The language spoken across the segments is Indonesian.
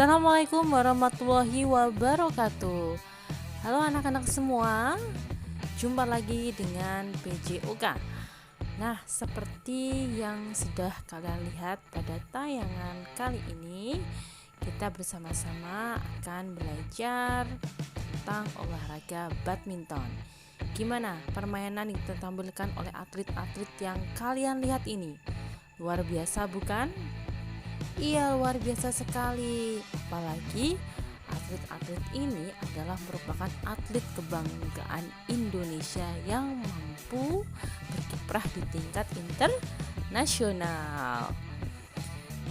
Assalamualaikum warahmatullahi wabarakatuh. Halo anak-anak semua, jumpa lagi dengan PJOK. Nah, seperti yang sudah kalian lihat pada tayangan kali ini, kita bersama-sama akan belajar tentang olahraga badminton. Gimana permainan yang ditampilkan oleh atlet-atlet yang kalian lihat ini? Luar biasa bukan? Iya, luar biasa sekali. Apalagi atlet-atlet ini adalah merupakan atlet kebanggaan Indonesia yang mampu berkiprah di tingkat internasional.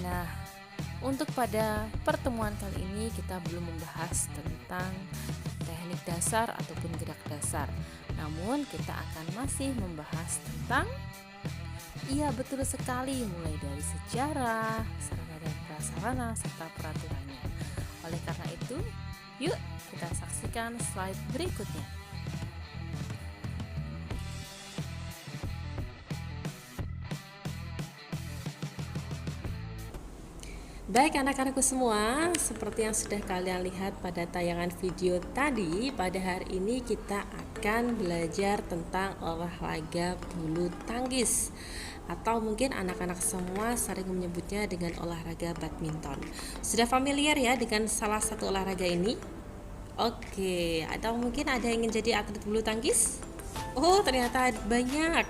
Nah, untuk pada pertemuan kali ini kita belum membahas tentang teknik dasar ataupun gerak dasar. Namun kita akan masih membahas tentang betul sekali, mulai dari sejarah, sarana dan prasarana serta peraturannya. Oleh karena itu, yuk kita saksikan slide berikutnya. Baik anak-anakku semua, seperti yang sudah kalian lihat pada tayangan video tadi, pada hari ini kita akan belajar tentang olahraga bulu tangkis, atau mungkin anak-anak semua sering menyebutnya dengan olahraga badminton. Sudah familiar ya dengan salah satu olahraga ini? Oke, atau mungkin ada yang ingin jadi atlet bulu tangkis? Oh, ternyata banyak.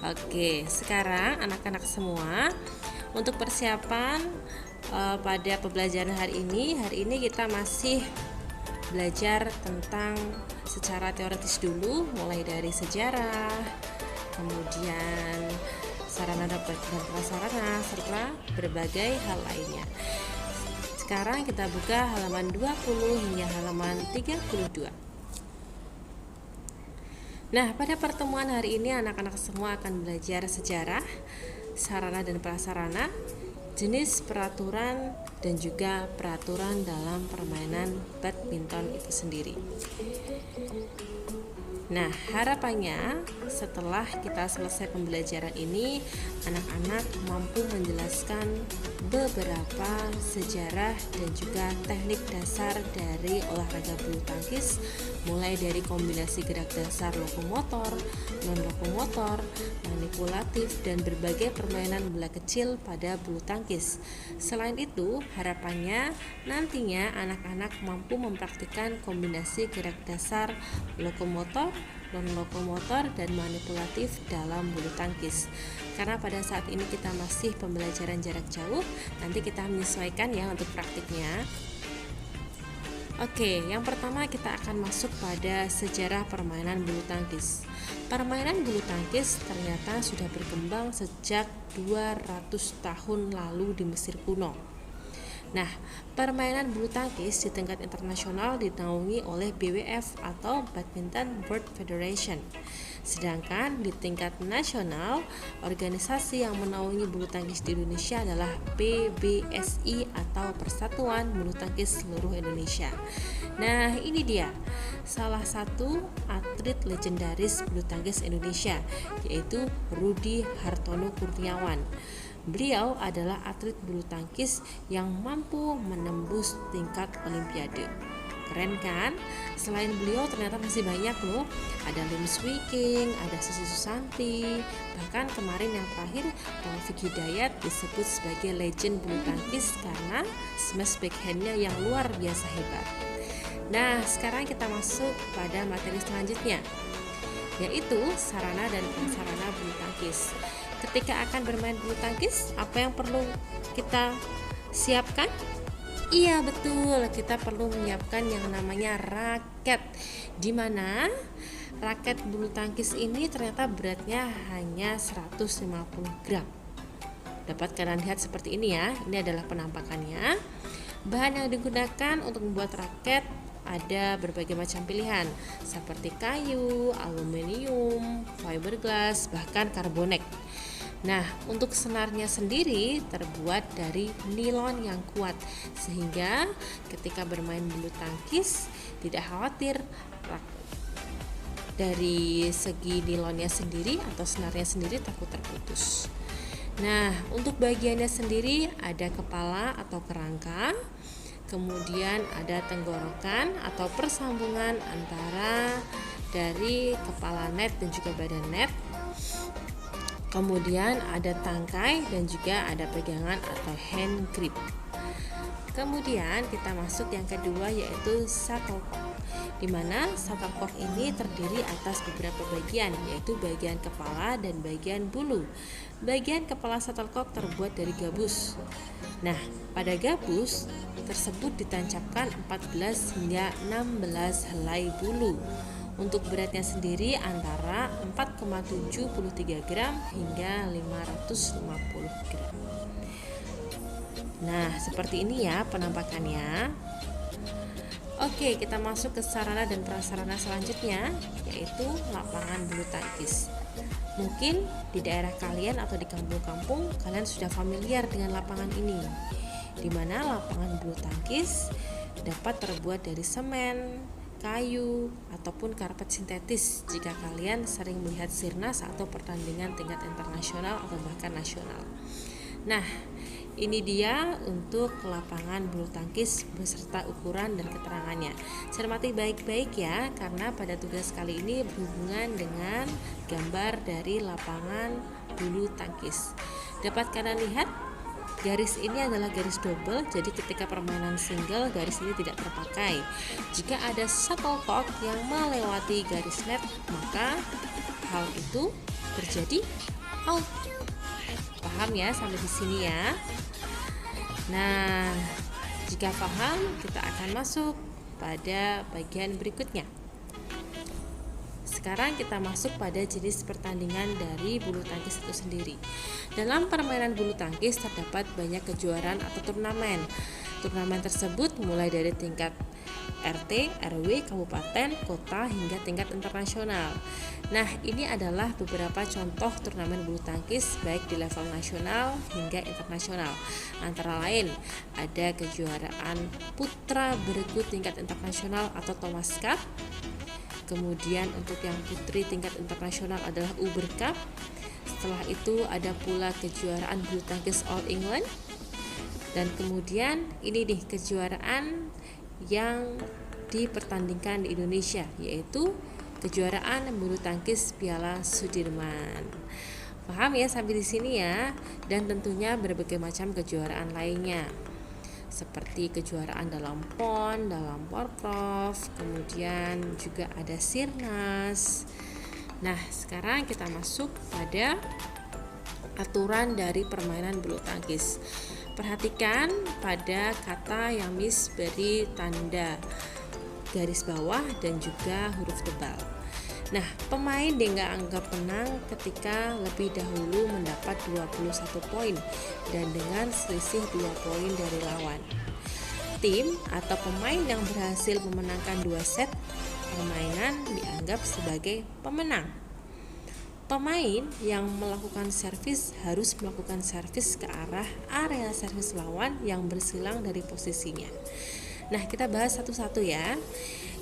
Oke, sekarang anak-anak semua, untuk persiapan pada pembelajaran hari ini kita masih belajar tentang secara teoritis dulu, mulai dari sejarah, kemudian sarana dan prasarana serta berbagai hal lainnya. Sekarang kita buka halaman 20 hingga halaman 32. Nah, pada pertemuan hari ini anak-anak semua akan belajar sejarah, sarana dan prasarana, jenis peraturan, dan juga peraturan dalam permainan badminton itu sendiri. Nah, harapannya setelah kita selesai pembelajaran ini, anak-anak mampu menjelaskan beberapa sejarah dan juga teknik dasar dari olahraga bulu tangkis, mulai dari kombinasi gerak dasar lokomotor, non-lokomotor, manipulatif, dan berbagai permainan bola kecil pada bulu tangkis. Selain itu, harapannya nantinya anak-anak mampu mempraktikkan kombinasi gerak dasar lokomotor, non-lokomotor, dan manipulatif dalam bulu tangkis. Karena pada saat ini kita masih pembelajaran jarak jauh, nanti kita menyesuaikan ya untuk praktiknya. Oke, yang pertama kita akan masuk pada sejarah permainan bulu tangkis. Permainan bulu tangkis ternyata sudah berkembang sejak 200 tahun lalu di Mesir kuno. Nah, permainan bulu tangkis di tingkat internasional dinaungi oleh BWF atau Badminton World Federation. Sedangkan di tingkat nasional, organisasi yang menaungi bulu tangkis di Indonesia adalah PBSI atau Persatuan Bulu Tangkis Seluruh Indonesia. Nah, ini dia salah satu atlet legendaris bulu tangkis Indonesia, yaitu Rudy Hartono Kurniawan. Beliau adalah atlet bulu tangkis yang mampu menembus tingkat olimpiade. Keren kan? Selain beliau ternyata masih banyak loh. Ada Lim Swee King, ada Susi Susanti, bahkan kemarin yang terakhir Taufik Hidayat disebut sebagai legend bulu tangkis karena smash backhandnya yang luar biasa hebat. Nah, sekarang kita masuk pada materi selanjutnya, yaitu sarana dan prasarana bulu tangkis. Ketika akan bermain bulu tangkis, apa yang perlu kita siapkan? Iya betul, kita perlu menyiapkan yang namanya raket, di mana raket bulu tangkis ini ternyata beratnya hanya 150 gram. Dapat kalian lihat seperti ini ya, ini adalah penampakannya. Bahan yang digunakan untuk membuat raket ada berbagai macam pilihan, seperti kayu, aluminium, fiberglass, bahkan karbonek. Nah, untuk senarnya sendiri terbuat dari nilon yang kuat, sehingga ketika bermain bulu tangkis tidak khawatir dari segi nilonnya sendiri atau senarnya sendiri takut terputus. Nah, untuk bagiannya sendiri ada kepala atau kerangka, kemudian ada tenggorokan atau persambungan antara dari kepala net dan juga badan net, kemudian ada tangkai dan juga ada pegangan atau hand grip. Kemudian kita masuk yang kedua, yaitu shuttlecock, di mana shuttlecock ini terdiri atas beberapa bagian, yaitu bagian kepala dan bagian bulu. Bagian kepala shuttlecock terbuat dari gabus. Nah, pada gabus tersebut ditancapkan 14 hingga 16 helai bulu. Untuk beratnya sendiri antara 4,73 gram hingga 550 gram. Nah, seperti ini ya penampakannya. Oke, kita masuk ke sarana dan prasarana selanjutnya, yaitu lapangan bulu tangkis. Mungkin di daerah kalian atau di kampung-kampung kalian sudah familiar dengan lapangan ini, di mana lapangan bulu tangkis dapat terbuat dari semen, kayu, ataupun karpet sintetis jika kalian sering melihat sirnas atau pertandingan tingkat internasional atau bahkan nasional. Nah, ini dia untuk lapangan bulu tangkis beserta ukuran dan keterangannya. Cermati baik-baik ya, karena pada tugas kali ini berhubungan dengan gambar dari lapangan bulu tangkis. Dapat kalian lihat, garis ini adalah garis double, jadi ketika permainan single garis ini tidak terpakai. Jika ada shuttlecock yang melewati garis net, maka hal itu terjadi out. Paham ya sampai di sini ya? Nah, jika paham, kita akan masuk pada bagian berikutnya. Sekarang kita masuk pada jenis pertandingan dari bulu tangkis itu sendiri. Dalam permainan bulu tangkis terdapat banyak kejuaraan atau turnamen. Turnamen tersebut mulai dari tingkat RT, RW, kabupaten, kota, hingga tingkat internasional. Nah, ini adalah beberapa contoh turnamen bulu tangkis baik di level nasional hingga internasional. Antara lain, ada kejuaraan putra bergu tingkat internasional atau Thomas Cup. Kemudian untuk yang putri tingkat internasional adalah Uber Cup. Setelah itu ada pula kejuaraan bulu tangkis All England. Dan kemudian ini nih kejuaraan yang dipertandingkan di Indonesia, yaitu kejuaraan bulu tangkis Piala Sudirman. Paham ya sampai di sini ya? Dan tentunya berbagai macam kejuaraan lainnya, seperti kejuaraan dalam PON, dalam Porprov, kemudian juga ada Sirnas. Nah, sekarang kita masuk pada aturan dari permainan bulu tangkis. Perhatikan pada kata yang Miss beri tanda garis bawah dan juga huruf tebal. Nah, pemain dianggap menang ketika lebih dahulu mendapat 21 poin dan dengan selisih 2 poin dari lawan. Tim atau pemain yang berhasil memenangkan 2 set permainan dianggap sebagai pemenang. Pemain yang melakukan servis harus melakukan servis ke arah area servis lawan yang bersilang dari posisinya. Nah, kita bahas satu-satu ya.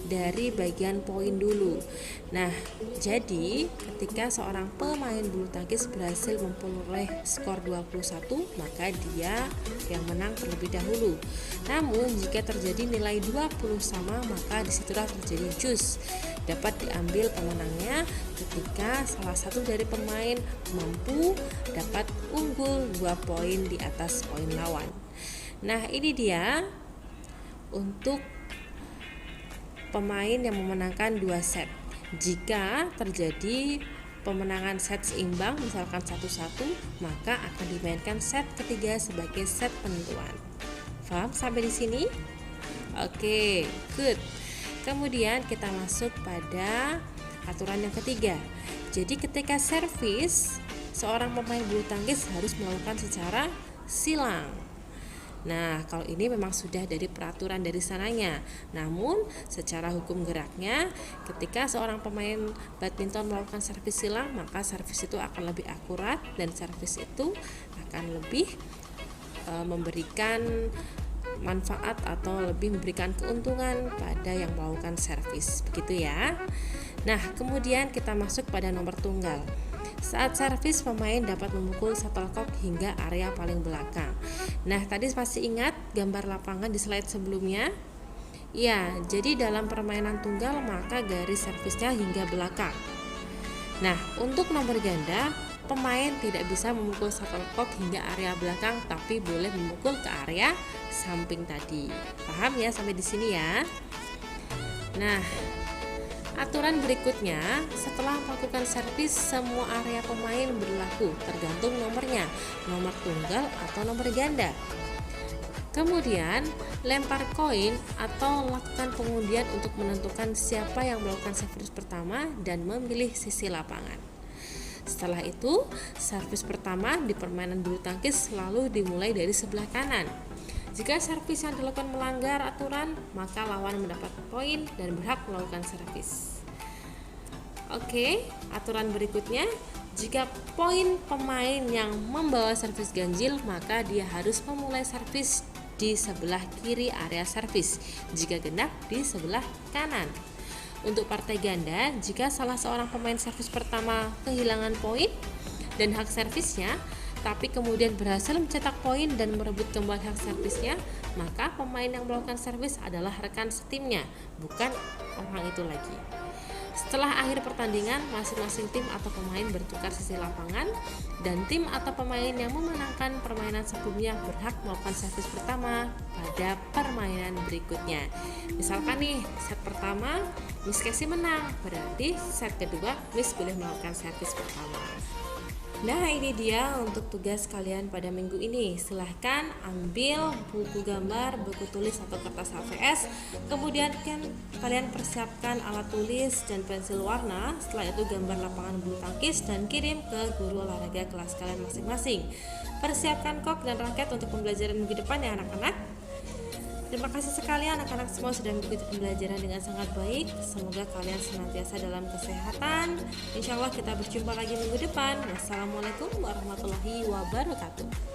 Dari bagian poin dulu. Nah, jadi ketika seorang pemain bulu tangkis berhasil memperoleh skor 21, maka dia yang menang terlebih dahulu. Namun jika terjadi nilai 20 sama, maka disitulah terjadi jus. Dapat diambil pemenangnya ketika salah satu dari pemain mampu dapat unggul 2 poin di atas poin lawan. Nah, ini dia untuk pemain yang memenangkan 2 set. Jika terjadi pemenangan set seimbang, misalkan 1-1, maka akan dimainkan set ketiga sebagai set penentuan. Paham sampai di sini? Oke, good. Kemudian kita masuk pada aturan yang ketiga. Jadi ketika servis, seorang pemain bulu tangkis harus melakukan secara silang. Nah, kalau ini memang sudah dari peraturan dari sananya. Namun, secara hukum geraknya, ketika seorang pemain badminton melakukan servis silang, maka servis itu akan lebih akurat dan servis itu akan lebih memberikan manfaat atau lebih memberikan keuntungan pada yang melakukan servis. Begitu ya. Nah, kemudian kita masuk pada nomor tunggal. Saat servis, pemain dapat memukul shuttlecock hingga area paling belakang. Nah, tadi masih ingat gambar lapangan di slide sebelumnya? Ya, jadi dalam permainan tunggal maka garis servisnya hingga belakang. Nah, untuk nomor ganda, pemain tidak bisa memukul shuttlecock hingga area belakang, tapi boleh memukul ke area samping tadi. Paham ya sampai di sini ya? Nah, aturan berikutnya, setelah melakukan servis, semua area pemain berlaku tergantung nomornya, nomor tunggal atau nomor ganda. Kemudian, lempar koin atau lakukan pengundian untuk menentukan siapa yang melakukan servis pertama dan memilih sisi lapangan. Setelah itu, servis pertama di permainan bulu tangkis selalu dimulai dari sebelah kanan. Jika servis yang dilakukan melanggar aturan, maka lawan mendapat poin dan berhak melakukan servis. Oke, aturan berikutnya, jika poin pemain yang membawa servis ganjil, maka dia harus memulai servis di sebelah kiri area servis, jika genap di sebelah kanan. Untuk partai ganda, jika salah seorang pemain servis pertama kehilangan poin dan hak servisnya, tapi kemudian berhasil mencetak poin dan merebut kembali hak servisnya, maka pemain yang melakukan servis adalah rekan setimnya, bukan orang itu lagi. Setelah akhir pertandingan, masing-masing tim atau pemain bertukar sisi lapangan, dan tim atau pemain yang memenangkan permainan sebelumnya berhak melakukan servis pertama pada permainan berikutnya. Misalkan nih, set pertama Miss Casey menang, berarti set kedua Miss boleh melakukan servis pertama. Nah, ini dia untuk tugas kalian pada minggu ini. Silahkan ambil buku gambar, buku tulis atau kertas HVS. Kemudian kalian persiapkan alat tulis dan pensil warna. Setelah itu gambar lapangan bulu tangkis dan kirim ke guru olahraga kelas kalian masing-masing. Persiapkan kok dan raket untuk pembelajaran minggu depan ya anak-anak. Terima kasih sekali anak-anak semua sudah mengikuti pembelajaran dengan sangat baik. Semoga kalian senantiasa dalam kesehatan. Insya Allah kita berjumpa lagi minggu depan. Wassalamualaikum warahmatullahi wabarakatuh.